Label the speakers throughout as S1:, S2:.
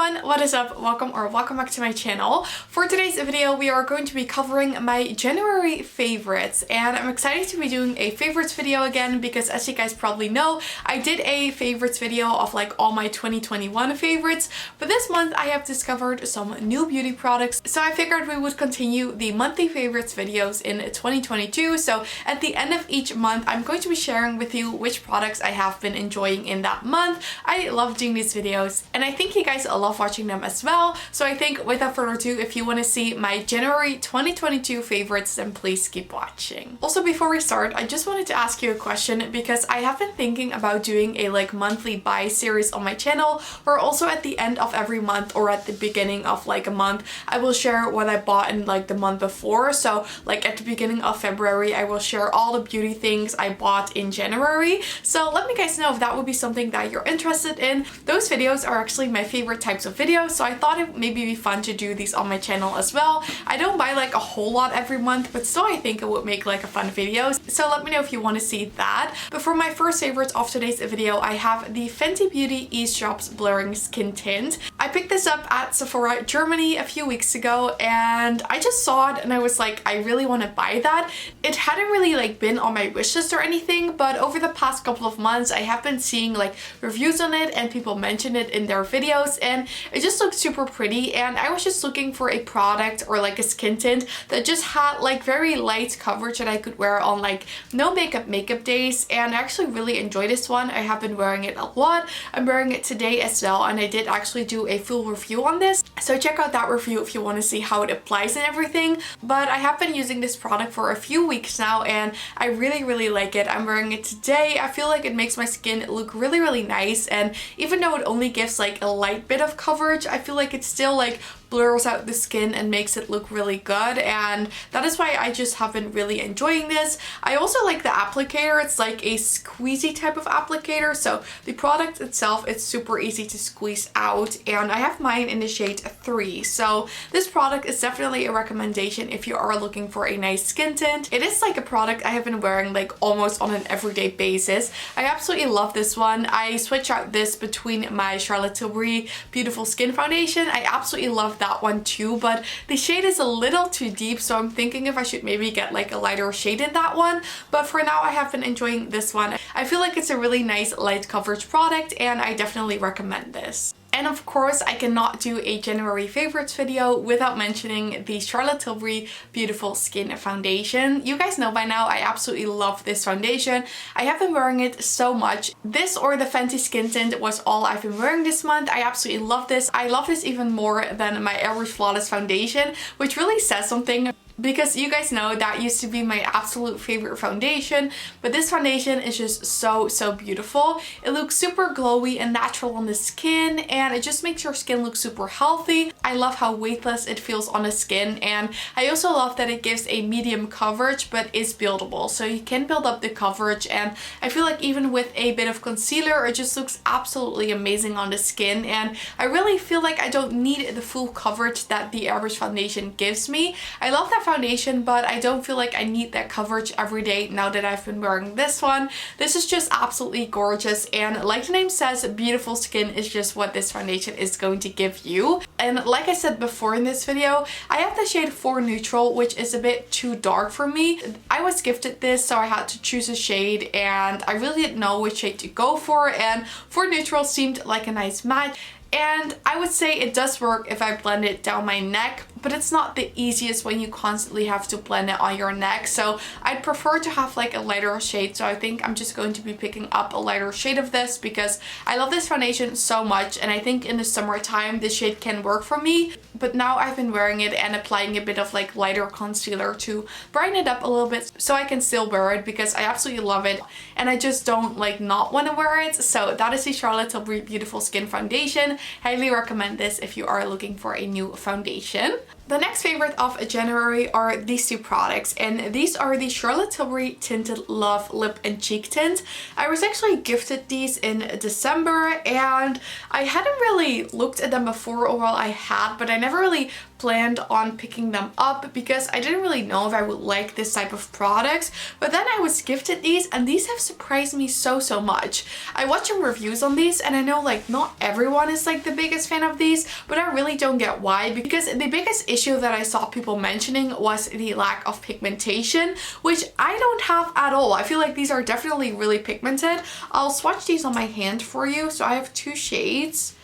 S1: everyone, what is up? Welcome back to my channel. For today's video, we are going to be covering my January favorites, and I'm excited to be doing a favorites video again because, as you guys probably know, I did a favorites video of like all my 2021 favorites, but this month I have discovered some new beauty products, so I figured we would continue the monthly favorites videos in 2022. So at the end of each month, I'm going to be sharing with you which products I have been enjoying in that month. I love doing these videos, and I think you guys love watching them as well. So I think without further ado, if you want to see my January 2022 favorites, then please keep watching. Also, before we start, I just wanted to ask you a question because I have been thinking about doing a monthly buy series on my channel, where also at the end of every month or at the beginning of a month, I will share what I bought in the month before. So at the beginning of February, I will share all the beauty things I bought in January. So let me guys know if that would be something that you're interested in. Those videos are actually my favorite types of videos, so I thought it maybe be fun to do these on my channel as well. I don't buy a whole lot every month, but still I think it would make a fun video. So let me know if you want to see that. But for my first favorites of today's video, I have the Fenty Beauty Ease Drops Blurring Skin Tint. I picked this up at Sephora Germany a few weeks ago, and I just saw it and I was like, I really want to buy that. It hadn't really been on my wish list or anything, but over the past couple of months I have been seeing reviews on it and people mention it in their videos, and it just looks super pretty. And I was just looking for a product or a skin tint that just had very light coverage that I could wear on no makeup days, and I actually really enjoy this one. I have been wearing it a lot. I'm wearing it today as well, and I did actually do a full review on this, so check out that review if you want to see how it applies and everything. But I have been using this product for a few weeks now, and I really like it. I'm wearing it today. I feel like it makes my skin look really nice, and even though it only gives a light bit of coverage, I feel like it still blurs out the skin and makes it look really good, and that is why I just have been really enjoying this. I also like the applicator. It's a squeezy type of applicator, so the product itself, it's super easy to squeeze out, and I have mine in the shade 3. So this product is definitely a recommendation if you are looking for a nice skin tint. It is a product I have been wearing almost on an everyday basis. I absolutely love this one. I switch out this between my Charlotte Tilbury Beautiful Skin Foundation. I absolutely love that one too, but the shade is a little too deep, so I'm thinking if I should maybe get a lighter shade in that one. But for now, I have been enjoying this one. I feel like it's a really nice light coverage product, and I definitely recommend this. And of course, I cannot do a January favorites video without mentioning the Charlotte Tilbury Beautiful Skin Foundation. You guys know by now, I absolutely love this foundation. I have been wearing it so much. This or the Fenty Skin Tint was all I've been wearing this month. I absolutely love this. I love this even more than my Airbrush Flawless foundation, which really says something, because you guys know that used to be my absolute favorite foundation, but this foundation is just so beautiful. It looks super glowy and natural on the skin, and it just makes your skin look super healthy. I love how weightless it feels on the skin, and I also love that it gives a medium coverage but is buildable, so you can build up the coverage. And I feel like even with a bit of concealer, it just looks absolutely amazing on the skin, and I really feel like I don't need the full coverage that the Airbrush foundation gives me. I love that foundation, but I don't feel like I need that coverage every day now that I've been wearing this one. This is just absolutely gorgeous, and like the name says, beautiful skin is just what this foundation is going to give you. And like I said before in this video, I have the shade 4 Neutral, which is a bit too dark for me. I was gifted this, so I had to choose a shade, and I really didn't know which shade to go for, and 4 Neutral seemed like a nice match. And I would say it does work if I blend it down my neck, but it's not the easiest when you constantly have to blend it on your neck. So I'd prefer to have a lighter shade. So I think I'm just going to be picking up a lighter shade of this because I love this foundation so much, and I think in the summertime this shade can work for me. But now I've been wearing it and applying a bit of lighter concealer to brighten it up a little bit so I can still wear it, because I absolutely love it and I just don't not want to wear it. So that is the Charlotte Tilbury Beautiful Skin Foundation. Highly recommend this if you are looking for a new foundation. The next favorite of January are these two products, and these are the Charlotte Tilbury Tinted Love Lip and Cheek Tint. I was actually gifted these in December, and I hadn't really looked at them before, or well, I had, but I never really planned on picking them up because I didn't really know if I would like this type of products. But then I was gifted these, and these have surprised me so much. I watched some reviews on these, and I know not everyone is like the biggest fan of these, but I really don't get why, because the biggest issue that I saw people mentioning was the lack of pigmentation, which I don't have at all. I feel like these are definitely really pigmented. I'll swatch these on my hand for you. So I have 2 shades.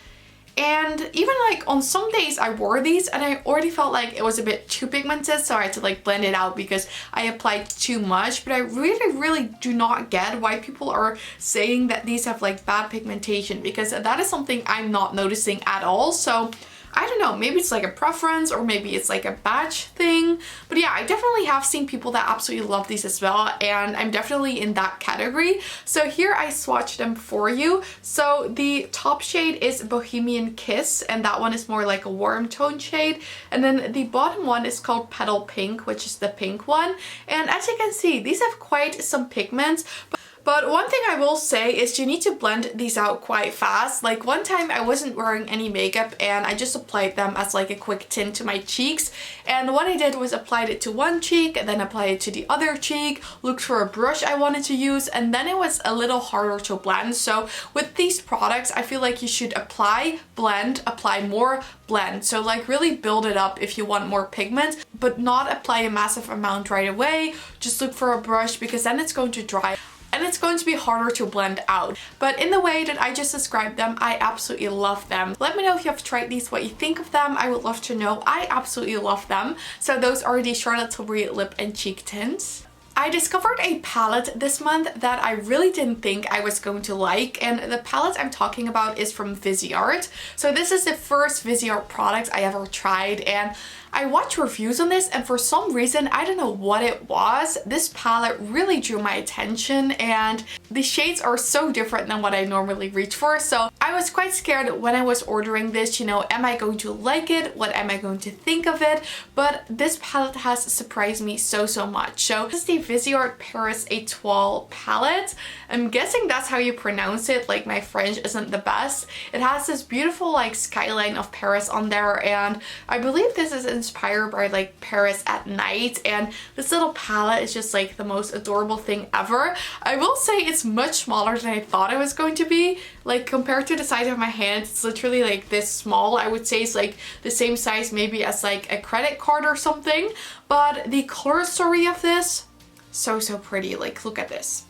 S1: And even like on some days I wore these and I already felt like it was a bit too pigmented, so I had to like blend it out because I applied too much. But I really do not get why people are saying that these have like bad pigmentation, because that is something I'm not noticing at all. So I don't know, maybe it's like a preference or maybe it's like a batch thing. But yeah, I definitely have seen people that absolutely love these as well, and I'm definitely in that category. So here I swatched them for you. So the top shade is Bohemian Kiss, and that one is more like a warm tone shade. And then the bottom one is called Petal Pink, which is the pink one. And as you can see, these have quite some pigments. But one thing I will say is you need to blend these out quite fast. Like one time I wasn't wearing any makeup and I just applied them as like a quick tint to my cheeks. And what I did was applied it to one cheek, then applied it to the other cheek, looked for a brush I wanted to use, and then it was a little harder to blend. So with these products, I feel like you should apply, blend, apply more, blend. So like really build it up if you want more pigment, but not apply a massive amount right away. Just look for a brush, because then it's going to dry and it's going to be harder to blend out. But in the way that I just described them, I absolutely love them. Let me know if you have tried these, what you think of them. I would love to know. I absolutely love them. So those are the Charlotte Tilbury lip and cheek tints. I discovered a palette this month that I really didn't think I was going to like, and the palette I'm talking about is from Viseart. So this is the first Viseart product I ever tried, and I watched reviews on this, and for some reason, I don't know what it was, this palette really drew my attention, and the shades are so different than what I normally reach for. So I was quite scared when I was ordering this, you know, am I going to like it? What am I going to think of it? But this palette has surprised me so much. So this is the Viseart Paris Étoile palette. I'm guessing that's how you pronounce it, like my French isn't the best. It has this beautiful like skyline of Paris on there, and I believe this is inspired by like Paris at night, and this little palette is just like the most adorable thing ever. I will say it's much smaller than I thought it was going to be. Like compared to the size of my hand, it's literally like this small. I would say it's like the same size maybe as like a credit card or something. But the color story of this, so pretty. Like look at this.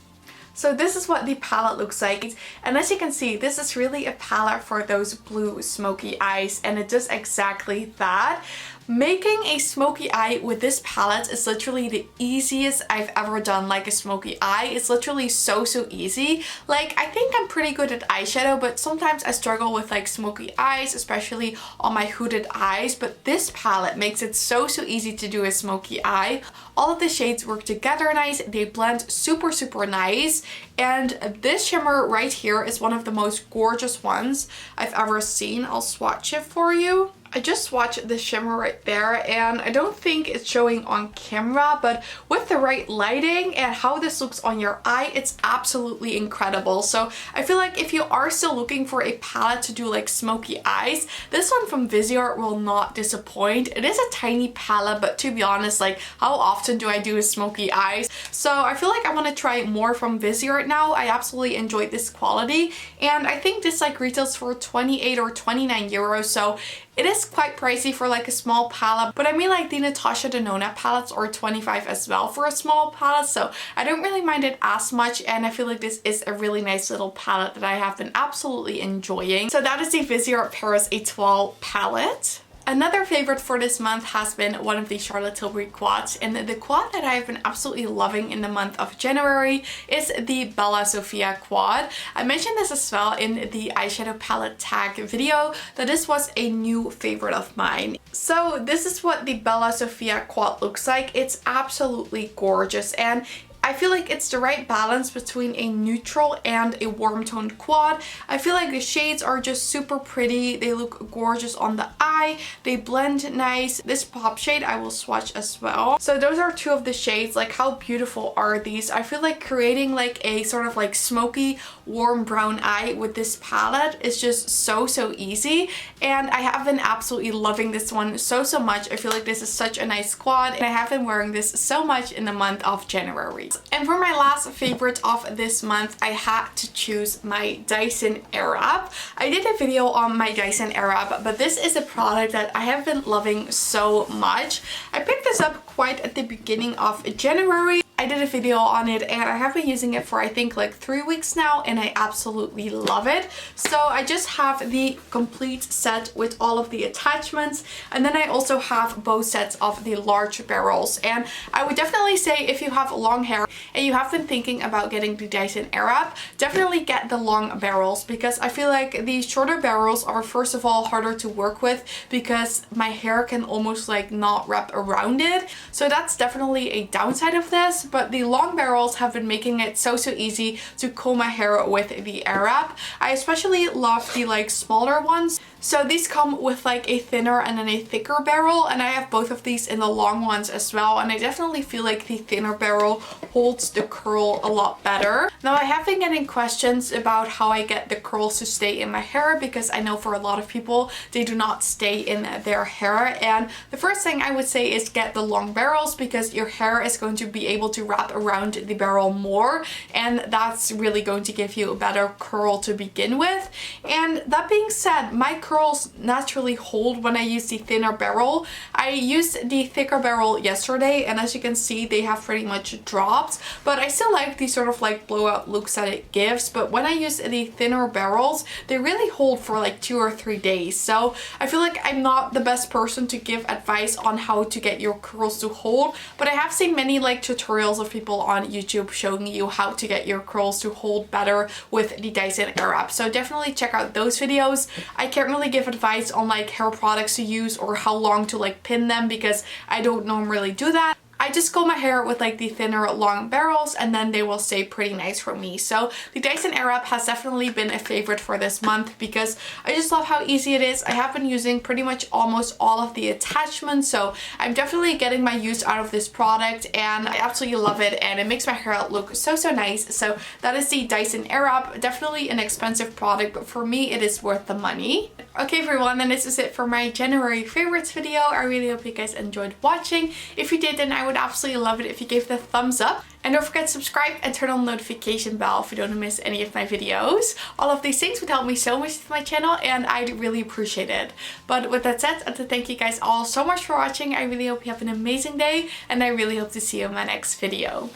S1: So this is what the palette looks like, and as you can see, this is really a palette for those blue smoky eyes, and it does exactly that. Making a smoky eye with this palette is literally the easiest I've ever done, like a smoky eye. It's literally so easy. Like I think I'm pretty good at eyeshadow, but sometimes I struggle with like smoky eyes, especially on my hooded eyes, but this palette makes it so easy to do a smoky eye. All of the shades work together nice, they blend super nice, and this shimmer right here is one of the most gorgeous ones I've ever seen. I'll swatch it for you. I just swatched the shimmer right there, and I don't think it's showing on camera, but with the right lighting and how this looks on your eye, it's absolutely incredible. So I feel like if you are still looking for a palette to do like smoky eyes, this one from Viseart will not disappoint. It is a tiny palette, but to be honest, like how often do I do a smoky eyes? So I feel like I want to try more from Viseart now. I absolutely enjoyed this quality, and I think this like retails for 28 or 29 euros, so it is quite pricey for like a small palette, but I mean like the Natasha Denona palettes are 25 as well for a small palette, so I don't really mind it as much, and I feel like this is a really nice little palette that I have been absolutely enjoying. So that is the Viseart Paris Étoile palette. Another favorite for this month has been one of the Charlotte Tilbury quads, and the quad that I've been absolutely loving in the month of January is the Bella Sofia quad. I mentioned this as well in the eyeshadow palette tag video, that this was a new favorite of mine. So this is what the Bella Sofia quad looks like. It's absolutely gorgeous, and I feel like it's the right balance between a neutral and a warm toned quad. I feel like the shades are just super pretty. They look gorgeous on the eye. They blend nice. This pop shade I will swatch as well. So those are two of the shades. Like how beautiful are these? I feel like creating like a sort of like smoky warm brown eye with this palette is just so easy, and I have been absolutely loving this one so much. I feel like this is such a nice quad, and I have been wearing this so much in the month of January. And for my last favorite of this month, I had to choose my Dyson Airwrap. I did a video on my Dyson Airwrap, but this is a product that I have been loving so much. I picked this up quite at the beginning of January. I did a video on it and I have been using it for I think like 3 weeks now, and I absolutely love it. So I just have the complete set with all of the attachments, and then I also have both sets of the large barrels. And I would definitely say if you have long hair and you have been thinking about getting the Dyson Airwrap, definitely get the long barrels, because I feel like the shorter barrels are first of all harder to work with because my hair can almost like not wrap around it. So that's definitely a downside of this. But the long barrels have been making it so easy to comb my hair with the Airwrap. I especially love the like smaller ones. So these come with like a thinner and then a thicker barrel, and I have both of these in the long ones as well, and I definitely feel like the thinner barrel holds the curl a lot better. Now I have been getting questions about how I get the curls to stay in my hair, because I know for a lot of people they do not stay in their hair, and the first thing I would say is get the long barrels, because your hair is going to be able to wrap around the barrel more, and that's really going to give you a better curl to begin with. And that being said, my curls naturally hold when I use the thinner barrel. I used the thicker barrel yesterday, and as you can see they have pretty much dropped, but I still like the sort of like blowout looks that it gives. But when I use the thinner barrels, they really hold for like 2 or 3 days. So I feel like I'm not the best person to give advice on how to get your curls to hold, but I have seen many like tutorials of people on YouTube showing you how to get your curls to hold better with the Dyson Airwrap. So definitely check out those videos. I can't really give advice on like hair products to use or how long to like pin them, because I don't normally do that. I just comb my hair with like the thinner long barrels, and then they will stay pretty nice for me. So the Dyson Airwrap has definitely been a favorite for this month, because I just love how easy it is. I have been using pretty much almost all of the attachments, so I'm definitely getting my use out of this product, and I absolutely love it, and it makes my hair look so nice. So that is the Dyson Airwrap. Definitely an expensive product, but for me it is worth the money. Okay everyone, then this is it for my January favorites video. I really hope you guys enjoyed watching. If you did, then I would absolutely love it if you gave the thumbs up. And don't forget to subscribe and turn on the notification bell if you don't want to miss any of my videos. All of these things would help me so much with my channel, and I'd really appreciate it. But with that said, I want to thank you guys all so much for watching. I really hope you have an amazing day, and I really hope to see you in my next video.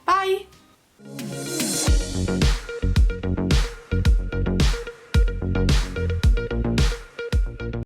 S1: Bye!